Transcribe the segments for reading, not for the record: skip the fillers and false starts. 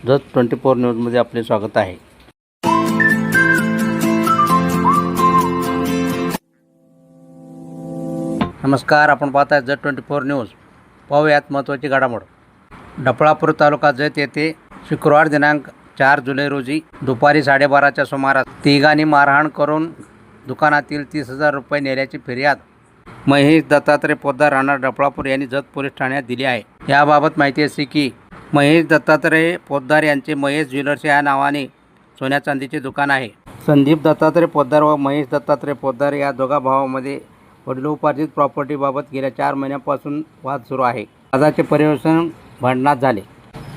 जत 24 न्यूजमध्ये आपले स्वागत आहे। नमस्कार, आपण पाहत आहे जत 24 न्यूज। पाहूयात महत्त्वाची घडामोड। डफळापूर तालुका जत येथे शुक्रवार दिनांक 4 जुलै रोजी दुपारी 12:30च्या सुमारास तिघांनी मारहाण करून दुकानातील 30,000 रुपये नेल्याची फिर्याद महेश दत्तात्रय पोद्दार राहणार डफळापूर यांनी जत पोलीस ठाण्यात दिली आहे। याबाबत माहिती अशी की महेश दत्तात्रय पोद्दार यांचे महेश ज्वेलर्स या नावाने सोन्या चांदीचे दुकान आहे। संदीप दत्तात्रय पोद्दार व महेश दत्तात्रय पोद्दार या दोघा भावांमध्ये वडिलोपार्जित प्रॉपर्टीबाबत गेल्या 4 महिन्यांपासून वाद सुरू आहे। वादाचे पर्यवसन भांडणात झाले।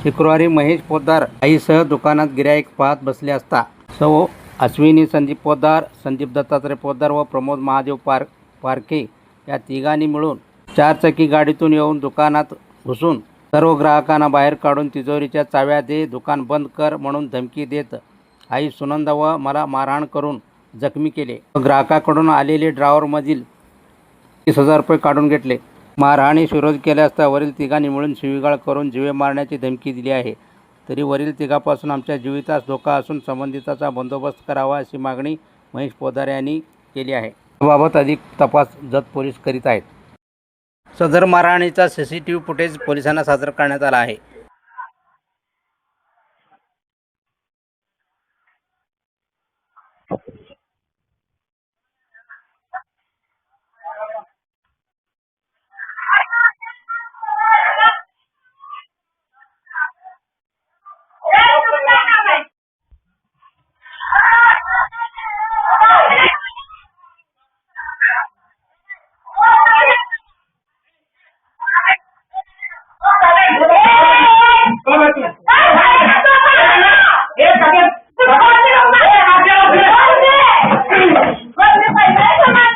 शुक्रवारी महेश पोद्दार आईसह दुकानात गिऱ्हाईक पाहत बसले असता सौ अश्विनी संदीप पोद्दार, संदीप दत्तात्रय पोद्दार व प्रमोद महादेव पारखे या तिघांनी मिळून 4 चाकी गाडीतून येऊन दुकानात घुसून सर्व ग्राहकांना बाहेर काढून तिजोरीच्या चाव्या दे, दुकान बंद कर म्हणून धमकी देत आई सुनंदा व मला मारहाण करून जखमी केले व ग्राहकाकडून आलेले ड्रॉवरमधील 30,000 रुपये काढून घेतले। मारहाणीस विरोध केला असता वरील तिघांनी मिळून शिवीगाळ करून जीवे मारण्याची धमकी दिली आहे। तरी वरील तिघांपासून आमच्या जीवितास धोका असून संबंधिताचा बंदोबस्त करावा अशी मागणी महेश पोद्दार यांनी केली आहे। याबाबत अधिक तपास जत पोलीस करीत आहेत। सदर मारहाणीचा CCTV फुटेज पोलिसांना सादर करण्यात आला आहे। Come on.